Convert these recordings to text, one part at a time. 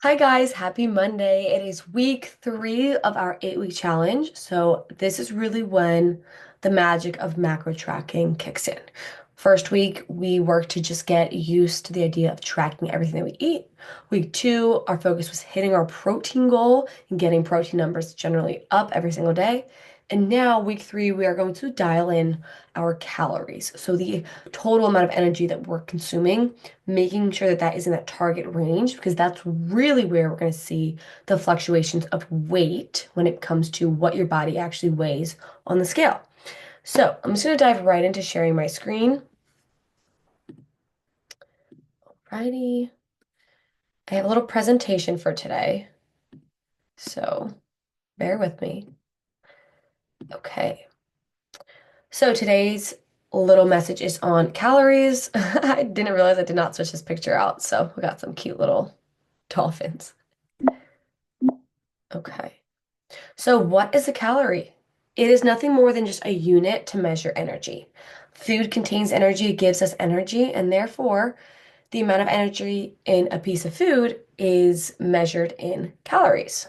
Hi guys, happy Monday. It is week 3 of our 8-week challenge. So this is really when the magic of macro tracking kicks in. First week, we worked to just get used to the idea of tracking everything that we eat. Week 2, our focus was hitting our protein goal and getting protein numbers generally up every single day. And now, week 3, we are going to dial in our calories. So the total amount of energy that we're consuming, making sure that that is in that target range, because that's really where we're going to see the fluctuations of weight when it comes to what your body actually weighs on the scale. So I'm just going to dive right into sharing my screen. Alrighty. I have a little presentation for today, so bear with me. Okay. So today's little message is on calories. I didn't realize I did not switch this picture out, so we got some cute little dolphins. Okay. So, what is a calorie? It is nothing more than just a unit to measure energy. Food contains energy, it gives us energy, and therefore, the amount of energy in a piece of food is measured in calories.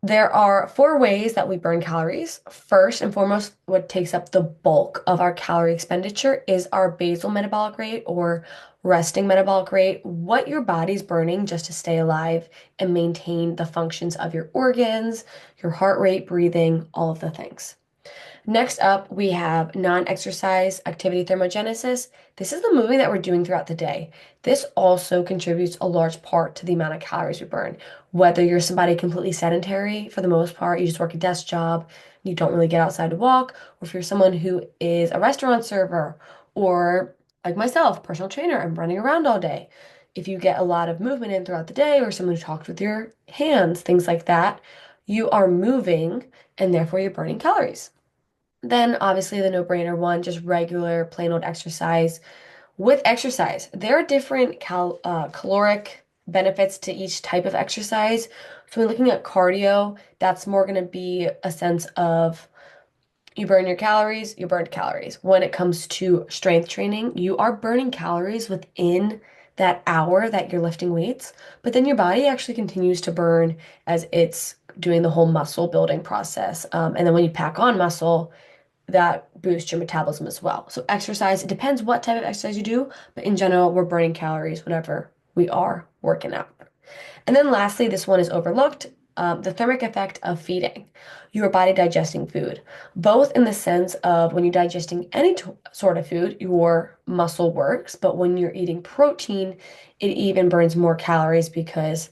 There are 4 ways that we burn calories. First and foremost, what takes up the bulk of our calorie expenditure is our basal metabolic rate or resting metabolic rate, what your body's burning just to stay alive and maintain the functions of your organs, your heart rate, breathing, all of the things. Next up, we have non-exercise activity thermogenesis. This is the moving that we're doing throughout the day. This also contributes a large part to the amount of calories we burn. Whether you're somebody completely sedentary, for the most part, you just work a desk job, you don't really get outside to walk, or if you're someone who is a restaurant server, or like myself, personal trainer, I'm running around all day. If you get a lot of movement in throughout the day, or someone who talks with your hands, things like that, you are moving and therefore you're burning calories. Then obviously the no-brainer one, just regular plain old exercise. With exercise, there are different caloric benefits to each type of exercise. So when looking at cardio, that's more going to be a sense of you burn your calories, you burn calories. When it comes to strength training, you are burning calories within that hour that you're lifting weights, but then your body actually continues to burn as it's doing the whole muscle building process. And then when you pack on muscle, that boosts your metabolism as well. So exercise, it depends what type of exercise you do, but in general, we're burning calories whenever we are working out. And then lastly, this one is overlooked, the thermic effect of feeding. Your body digesting food, both in the sense of when you're digesting any sort of food, your muscle works, but when you're eating protein, it even burns more calories because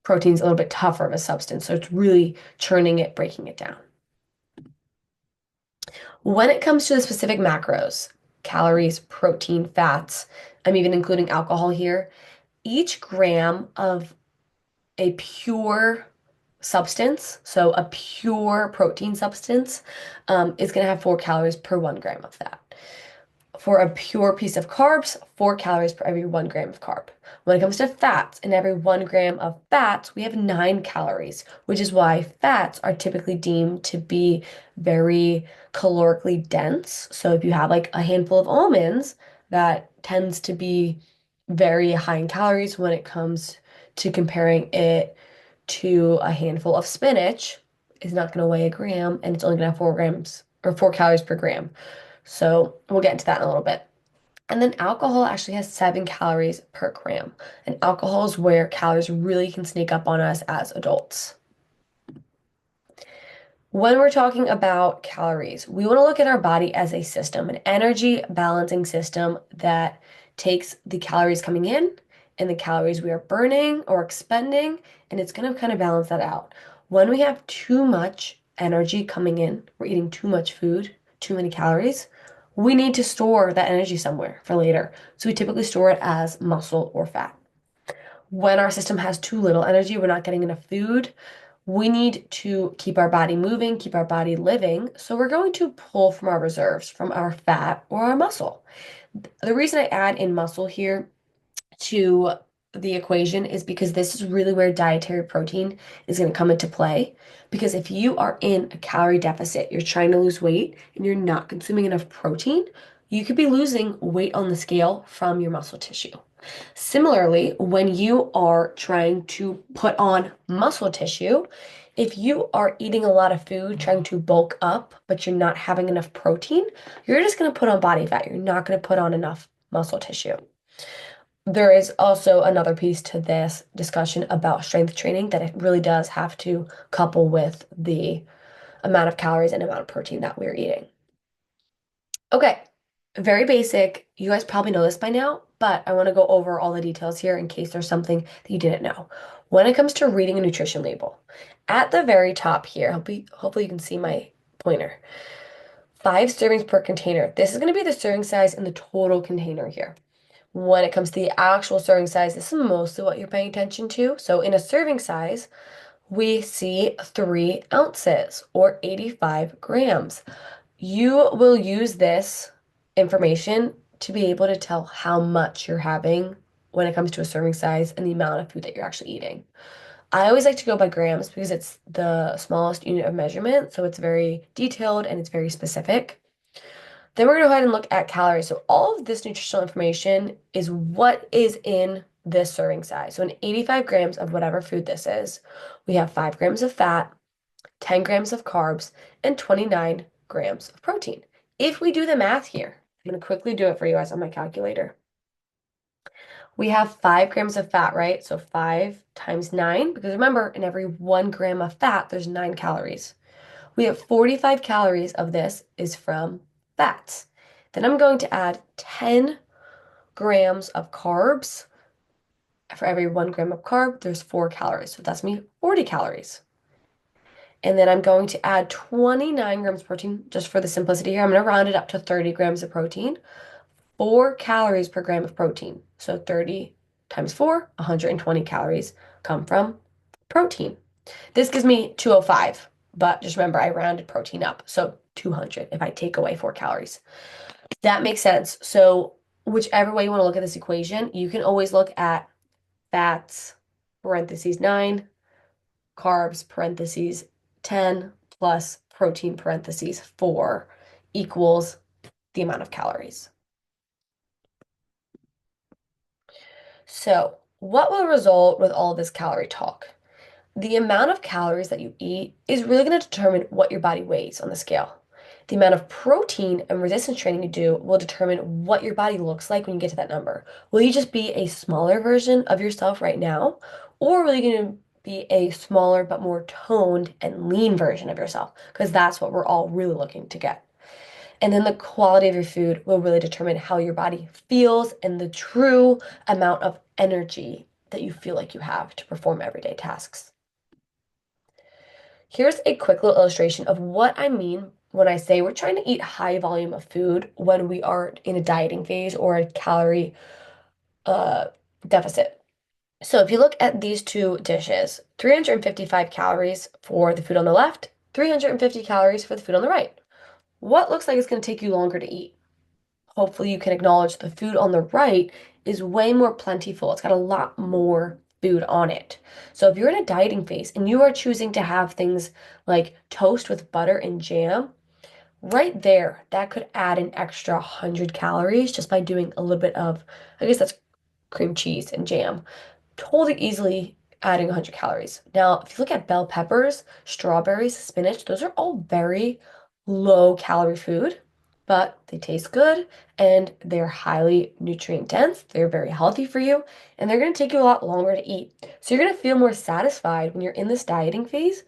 protein's a little bit tougher of a substance. So it's really churning it, breaking it down. When it comes to the specific macros, calories, protein, fats, I'm even including alcohol here, each gram of a pure substance, so a pure protein substance, is going to have 4 calories per 1 gram of that. For a pure piece of carbs, 4 calories per every 1 gram of carb. When it comes to fats, in every 1 gram of fats, we have 9 calories, which is why fats are typically deemed to be very calorically dense. So if you have like a handful of almonds, that tends to be very high in calories when it comes to comparing it to a handful of spinach. Is not going to weigh a gram and it's only going to have 4 grams or 4 calories per gram. So we'll get into that in a little bit. And then alcohol actually has 7 calories per gram. And alcohol is where calories really can sneak up on us as adults. When we're talking about calories, we want to look at our body as a system, an energy balancing system that takes the calories coming in and the calories we are burning or expending, and it's going to kind of balance that out. When we have too much energy coming in, we're eating too much food, too many calories, we need to store that energy somewhere for later. So we typically store it as muscle or fat. When our system has too little energy, we're not getting enough food, we need to keep our body moving, keep our body living. So we're going to pull from our reserves, from our fat or our muscle. The reason I add in muscle here to the equation is because this is really where dietary protein is going to come into play. Because if you are in a calorie deficit, you're trying to lose weight and you're not consuming enough protein, you could be losing weight on the scale from your muscle tissue. Similarly, when you are trying to put on muscle tissue, if you are eating a lot of food, trying to bulk up, but you're not having enough protein, you're just going to put on body fat. You're not going to put on enough muscle tissue. There is also another piece to this discussion about strength training that it really does have to couple with the amount of calories and amount of protein that we're eating. Okay, very basic. You guys probably know this by now, but I want to go over all the details here in case there's something that you didn't know. When it comes to reading a nutrition label, at the very top here, hopefully you can see my pointer. 5 servings per container. This is going to be the serving size in the total container here. When it comes to the actual serving size, this is mostly what you're paying attention to. So in a serving size, we see 3 ounces or 85 grams. You will use this information to be able to tell how much you're having when it comes to a serving size and the amount of food that you're actually eating. I always like to go by grams because it's the smallest unit of measurement, so it's very detailed and it's very specific. Then we're going to go ahead and look at calories. So all of this nutritional information is what is in this serving size. So in 85 grams of whatever food this is, we have 5 grams of fat, 10 grams of carbs, and 29 grams of protein. If we do the math here, I'm going to quickly do it for you guys on my calculator. We have 5 grams of fat, right? So 5 times 9, because remember, in every 1 gram of fat, there's 9 calories. We have 45 calories of this is from fats. Then I'm going to add 10 grams of carbs. For every 1 gram of carb, there's 4 calories. So that's me 40 calories. And then I'm going to add 29 grams of protein just for the simplicity here. I'm going to round it up to 30 grams of protein. 4 calories per gram of protein. So 30 times 4, 120 calories come from protein. This gives me 205, but just remember I rounded protein up. So 200 if I take away 4 calories. That makes sense. So whichever way you want to look at this equation, you can always look at fats, parentheses 9, carbs, parentheses 10, plus protein, parentheses 4, equals the amount of calories. So, what will result with all this calorie talk? The amount of calories that you eat is really going to determine what your body weighs on the scale. The amount of protein and resistance training you do will determine what your body looks like when you get to that number. Will you just be a smaller version of yourself right now? Or will you going to be a smaller but more toned and lean version of yourself? Because that's what we're all really looking to get. And then the quality of your food will really determine how your body feels and the true amount of energy that you feel like you have to perform everyday tasks. Here's a quick little illustration of what I mean when I say we're trying to eat high volume of food when we are in a dieting phase or a calorie uh, deficit. So if you look at these two dishes, 355 calories for the food on the left, 350 calories for the food on the right. What looks like it's going to take you longer to eat? Hopefully you can acknowledge the food on the right is way more plentiful. It's got a lot more food on it. So if you're in a dieting phase and you are choosing to have things like toast with butter and jam, right there, that could add an extra 100 calories just by doing a little bit of, I guess that's cream cheese and jam. Totally easily adding 100 calories. Now, if you look at bell peppers, strawberries, spinach, those are all very low calorie food, but they taste good and they're highly nutrient dense. They're very healthy for you and they're going to take you a lot longer to eat. So you're going to feel more satisfied when you're in this dieting phase.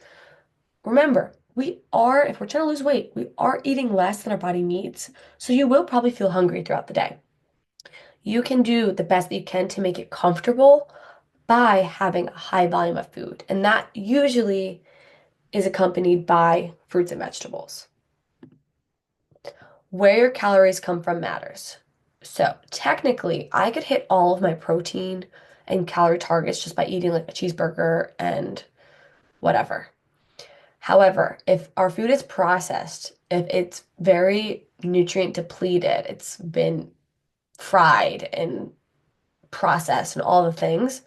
Remember, if we're trying to lose weight, we are eating less than our body needs. So you will probably feel hungry throughout the day. You can do the best that you can to make it comfortable by having a high volume of food. And that usually is accompanied by fruits and vegetables. Where your calories come from matters. So technically, I could hit all of my protein and calorie targets just by eating like a cheeseburger and whatever. However, if our food is processed, if it's very nutrient depleted, it's been fried and processed and all the things,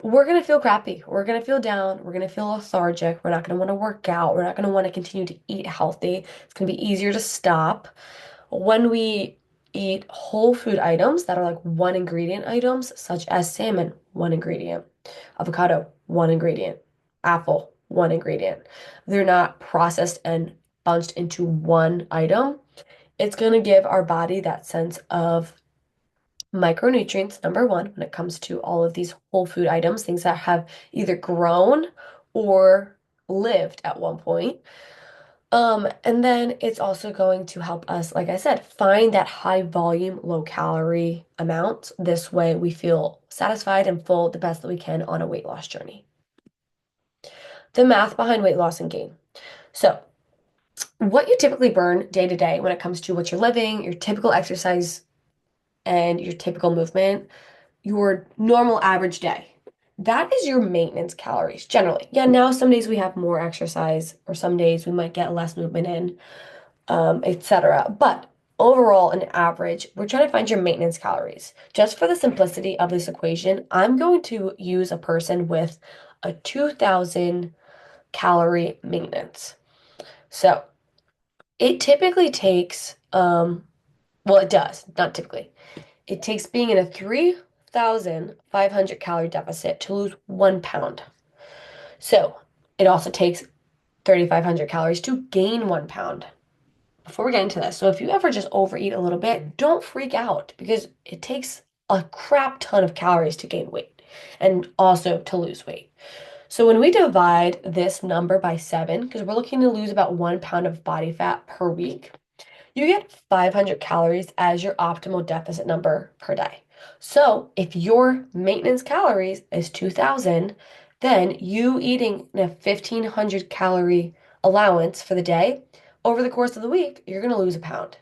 we're going to feel crappy. We're going to feel down. We're going to feel lethargic. We're not going to want to work out. We're not going to want to continue to eat healthy. It's going to be easier to stop. When we eat whole food items that are like one ingredient items, such as salmon, one ingredient, avocado, one ingredient, apple, one ingredient. They're not processed and bunched into one item. It's going to give our body that sense of micronutrients, number one, when it comes to all of these whole food items, things that have either grown or lived at one point. And then it's also going to help us, like I said, find that high volume, low calorie amount. This way we feel satisfied and full the best that we can on a weight loss journey. The math behind weight loss and gain. So, what you typically burn day to day when it comes to what you're living, your typical exercise, and your typical movement, your normal average day. That is your maintenance calories generally. Yeah, now some days we have more exercise, or some days we might get less movement in, etc. But overall, an average, we're trying to find your maintenance calories. Just for the simplicity of this equation, I'm going to use a person with a 2,000 calorie maintenance. So it typically takes, well, it does, not typically. It takes being in a 3,500 calorie deficit to lose 1 pound. So it also takes 3,500 calories to gain 1 pound. Before we get into this, so if you ever just overeat a little bit, don't freak out because it takes a crap ton of calories to gain weight and also to lose weight. So when we divide this number by seven, because we're looking to lose about 1 pound of body fat per week, you get 500 calories as your optimal deficit number per day. So if your maintenance calories is 2,000, then you eating a 1,500 calorie allowance for the day, over the course of the week, you're going to lose a pound.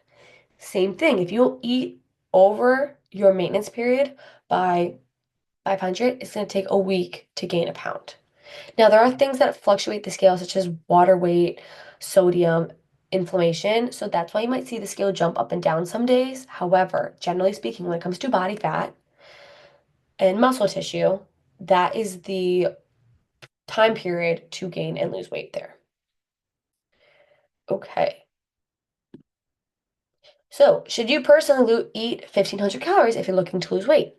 Same thing, if you eat over your maintenance period by 500, it's going to take a week to gain a pound. Now, there are things that fluctuate the scale, such as water weight, sodium, inflammation. So that's why you might see the scale jump up and down some days. However, generally speaking, when it comes to body fat and muscle tissue, that is the time period to gain and lose weight there. Okay. So, should you personally eat 1,500 calories if you're looking to lose weight?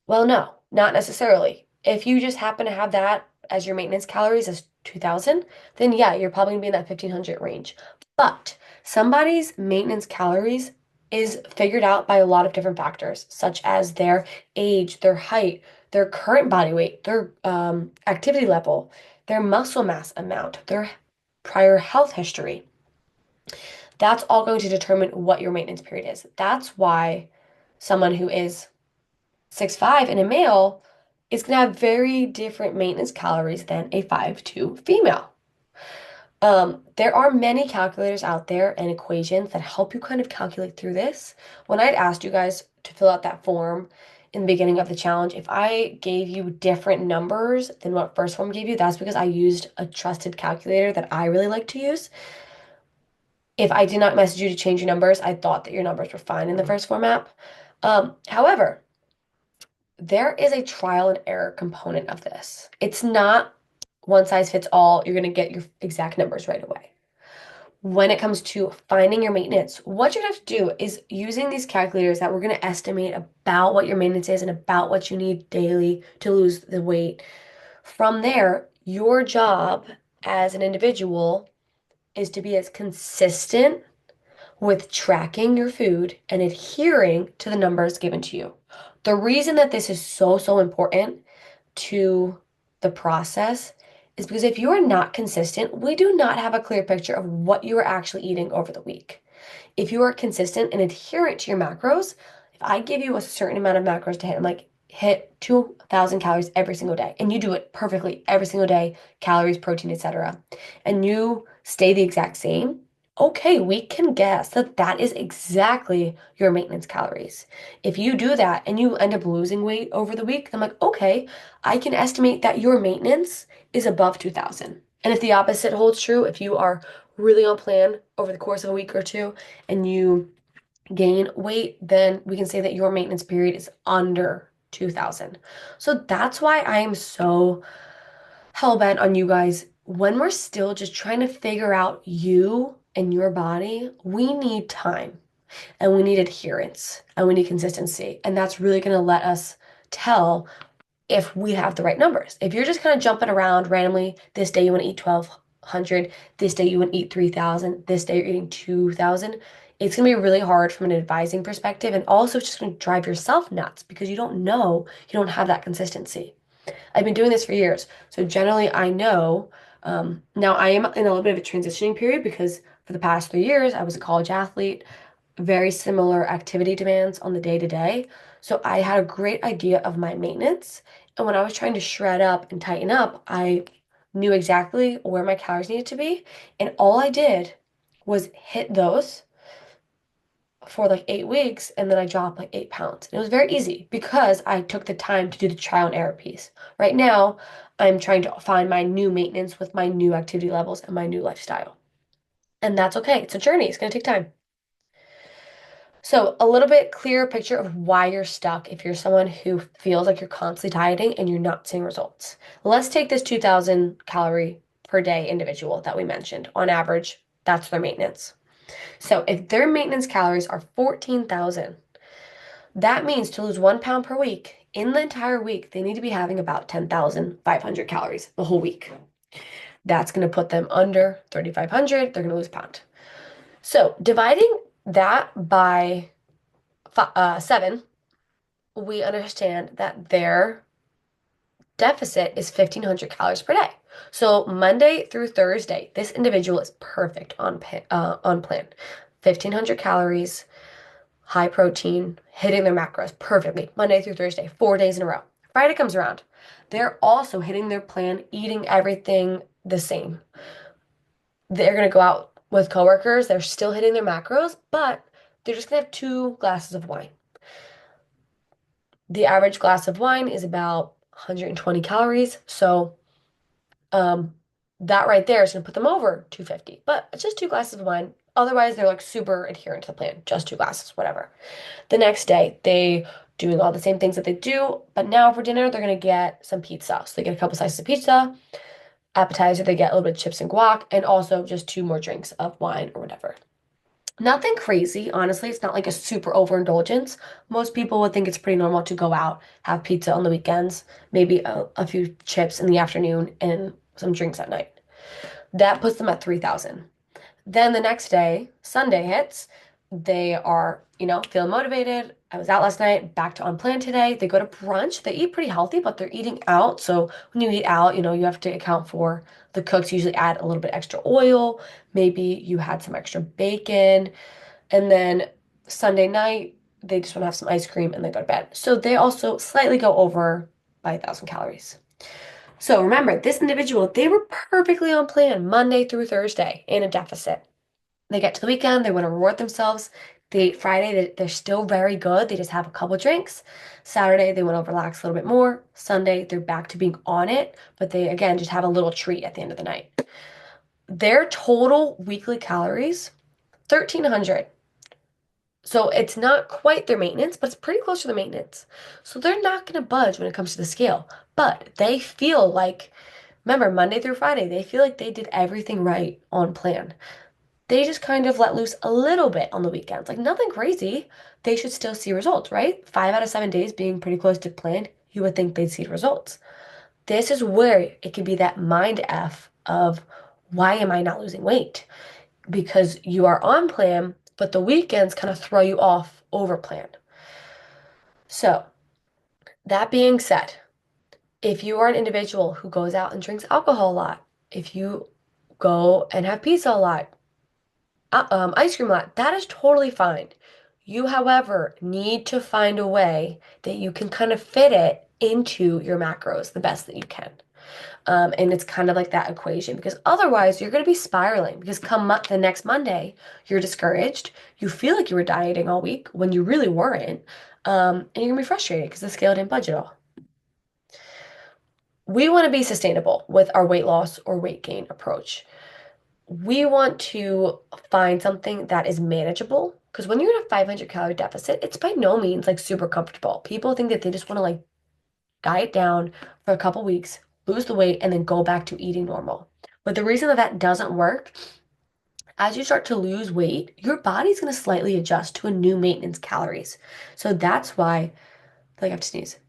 Well, no, not necessarily. If you just happen to have that as your maintenance calories as 2,000, then yeah, you're probably gonna be in that 1,500 range. But somebody's maintenance calories is figured out by a lot of different factors, such as their age, their height, their current body weight, their activity level, their muscle mass amount, their prior health history. That's all going to determine what your maintenance period is. That's why someone who is 6'5" and a male is going to have very different maintenance calories than a 5'2" female. There are many calculators out there and equations that help you kind of calculate through this. When I'd asked you guys to fill out that form in the beginning of the challenge, if I gave you different numbers than what first form gave you, that's because I used a trusted calculator that I really like to use. If I did not message you to change your numbers, I thought that your numbers were fine in the first form app. However, there is a trial and error component of this. It's not one size fits all. You're going to get your exact numbers right away. When it comes to finding your maintenance, what you're going to have to do is using these calculators that we're going to estimate about what your maintenance is and about what you need daily to lose the weight. From there, your job as an individual is to be as consistent with tracking your food and adhering to the numbers given to you. The reason that this is so important to the process is because if you are not consistent, we do not have a clear picture of what you are actually eating over the week. If you are consistent and adherent to your macros, if I give you a certain amount of macros to hit, I'm like, hit 2,000 calories every single day, and you do it perfectly every single day, calories, protein, etc., and you stay the exact same, okay, we can guess that that is exactly your maintenance calories. If you do that and you end up losing weight over the week, I'm like, okay, I can estimate that your maintenance is above 2,000. And if the opposite holds true, if you are really on plan over the course of a week or two and you gain weight, then we can say that your maintenance period is under 2,000. So that's why I am so hell bent on you guys. When we're still just trying to figure out you and your body, we need time. And we need adherence and we need consistency. And that's really going to let us tell if we have the right numbers. If you're just kind of jumping around randomly, this day you want to eat 1,200, this day you want to eat 3,000, this day you're eating 2,000, it's going to be really hard from an advising perspective. And also, it's just going to drive yourself nuts because you don't know, you don't have that consistency. I've been doing this for years. So generally, I know. Now I am in a little bit of a transitioning period because for the past 3 years, I was a college athlete, very similar activity demands on the day to day. So I had a great idea of my maintenance. And when I was trying to shred up and tighten up, I knew exactly where my calories needed to be. And all I did was hit those for like 8 weeks, and then I dropped like 8 pounds. And it was very easy because I took the time to do the trial and error piece. Right now, I'm trying to find my new maintenance with my new activity levels and my new lifestyle. And that's okay. It's a journey. It's going to take time. So, a little bit clearer picture of why you're stuck if you're someone who feels like you're constantly dieting and you're not seeing results. Let's take this 2,000 calorie per day individual that we mentioned. On average, that's their maintenance. So, if their maintenance calories are 14,000, that means to lose 1 pound per week, in the entire week, they need to be having about 10,500 calories the whole week. That's going to put them under 3,500. They're going to lose a pound. So, dividing that by 7, we understand that their deficit is 1,500 calories per day. So, Monday through Thursday, this individual is perfect on plan. 1,500 calories, high protein, hitting their macros perfectly, Monday through Thursday, 4 days in a row. Friday comes around. They're also hitting their plan, eating everything the same. They're going to go out with coworkers. They're still hitting their macros, but they're just going to have 2 glasses of wine. The average glass of wine is about 120 calories. So, um, that right there is going to put them over 250, but it's just 2 glasses of wine. Otherwise, they're like super adherent to the plan, just 2 glasses, whatever. The next day, they doing all the same things that they do, but now for dinner, they're gonna get some pizza. So they get a couple slices of pizza. Appetizer, they get a little bit of chips and guac, and also just 2 more drinks of wine or whatever. Nothing crazy, honestly. It's not like a super overindulgence. Most people would think it's pretty normal to go out, have pizza on the weekends, maybe a few chips in the afternoon, and some drinks at night. That puts them at 3,000. Then the next day, Sunday hits. They are, feeling motivated. I was out last night, back to on plan today. They go to brunch. They eat pretty healthy, but they're eating out. So when you eat out, you have to account for the cooks usually add a little bit extra oil. Maybe you had some extra bacon. And then Sunday night, they just want to have some ice cream and then go to bed. So they also slightly go over by 1,000 calories. So remember, this individual, they were perfectly on plan Monday through Thursday in a deficit. They get to the weekend, they want to reward themselves. Friday, they're still very good. They just have a couple drinks. Saturday, they want to relax a little bit more. Sunday, they're back to being on it, but they again just have a little treat at the end of the night. Their total weekly calories, 1,300. So it's not quite their maintenance, but it's pretty close to the maintenance. So they're not going to budge when it comes to the scale, but they feel like, remember, Monday through Friday, they feel like they did everything right on plan. They just kind of let loose a little bit on the weekends. Like nothing crazy. They should still see results, right? 5 out of 7 days being pretty close to plan, you would think they'd see results. This is where it could be that mind F of why am I not losing weight? Because you are on plan, but the weekends kind of throw you off over plan. So, that being said, if you are an individual who goes out and drinks alcohol a lot, if you go and have pizza a lot, ice cream a lot, that is totally fine. You, however, need to find a way that you can kind of fit it into your macros the best that you can. And it's kind of like that equation because otherwise you're going to be spiraling because the next Monday, you're discouraged. You feel like you were dieting all week when you really weren't. And you're going to be frustrated because the scale didn't budge at all. We want to be sustainable with our weight loss or weight gain approach. We want to find something that is manageable because when you're in a 500 calorie deficit, it's by no means like super comfortable. People think that they just want to like diet down for a couple weeks, lose the weight, and then go back to eating normal. But the reason that that doesn't work As you start to lose weight, your body's going to slightly adjust to a new maintenance calories. So that's why, I feel like I have to sneeze.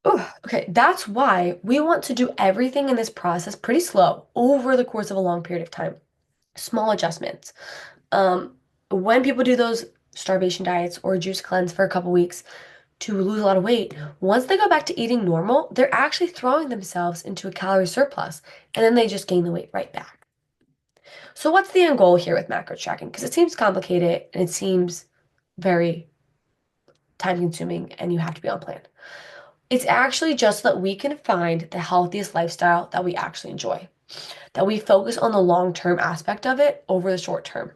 Ooh, okay, that's why we want to do everything in this process pretty slow over the course of a long period of time. Small adjustments. Um, when people do those starvation diets or juice cleanse for a couple weeks to lose a lot of weight, once they go back to eating normal, they're actually throwing themselves into a calorie surplus and then they just gain the weight right back. So, what's the end goal here with macro tracking? Because it seems complicated and it seems very time consuming and you have to be on plan. It's actually just that we can find the healthiest lifestyle that we actually enjoy, that we focus on the long term aspect of it over the short term.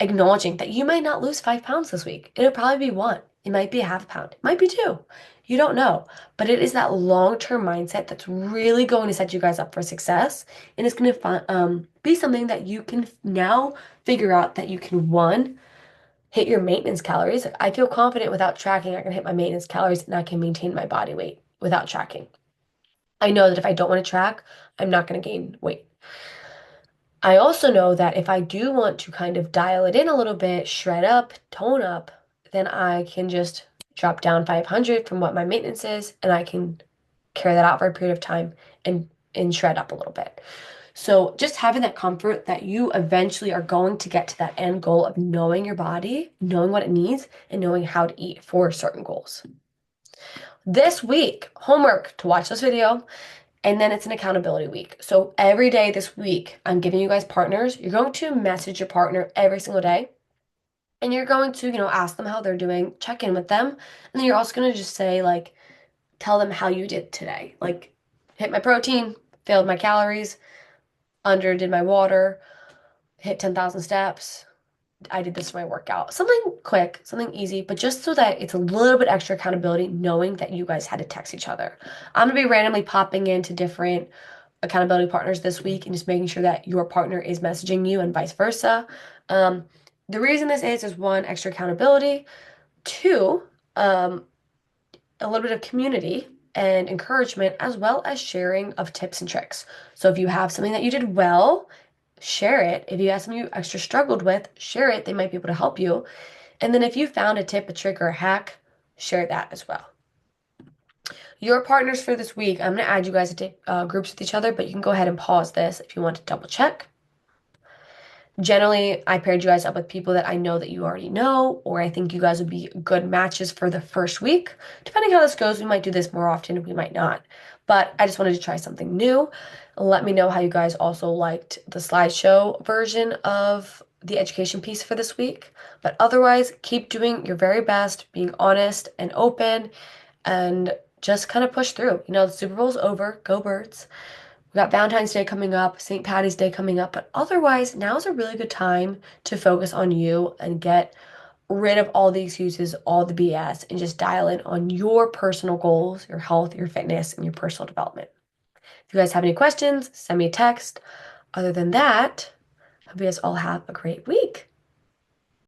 Acknowledging that you might not lose 5 pounds this week. It'll probably be one. It might be a half pound. It might be two. You don't know. But it is that long-term mindset that's really going to set you guys up for success. And it's going to be something that you can now figure out that you can, one, hit your maintenance calories. Like, I feel confident without tracking, I can hit my maintenance calories and I can maintain my body weight without tracking. I know that if I don't want to track, I'm not going to gain weight. I also know that if I do want to kind of dial it in a little bit, shred up, tone up, then I can just drop down 500 from what my maintenance is, and I can carry that out for a period of time and shred up a little bit. So just having that comfort that you eventually are going to get to that end goal of knowing your body, knowing what it needs, and knowing how to eat for certain goals. This week, homework to watch this video. And then it's an accountability week. So every day this week, I'm giving you guys partners. You're going to message your partner every single day. And you're going to, ask them how they're doing, check in with them. And then you're also going to just say, like, tell them how you did today. Like, hit my protein, failed my calories, under did my water, hit 10,000 steps, I did this for my workout. Something quick, something easy, but just so that it's a little bit extra accountability, knowing that you guys had to text each other. I'm gonna be randomly popping into different accountability partners this week and just making sure that your partner is messaging you and vice versa. Um, the reason this is one, extra accountability, two, a little bit of community and encouragement, as well as sharing of tips and tricks. So if you have something that you did well, share it. If you have something you extra struggled with, share it. They might be able to help you. And then if you found a tip, a trick, or a hack, share that as well. Your partners for this week, I'm going to add you guys to groups with each other, but you can go ahead and pause this if you want to double check. Generally, I paired you guys up with people that I know that you already know, or I think you guys would be good matches for the first week. Depending how this goes, we might do this more often, we might not. But I just wanted to try something new. Let me know how you guys also liked the slideshow version of the education piece for this week. But otherwise, keep doing your very best, being honest and open, and just kind of push through. The Super Bowl's over. Go Birds. We got Valentine's Day coming up, St. Patty's Day coming up, but otherwise, now is a really good time to focus on you and get rid of all the excuses, all the BS, and just dial in on your personal goals, your health, your fitness, and your personal development. If you guys have any questions, send me a text. Other than that, hope you guys all have a great week.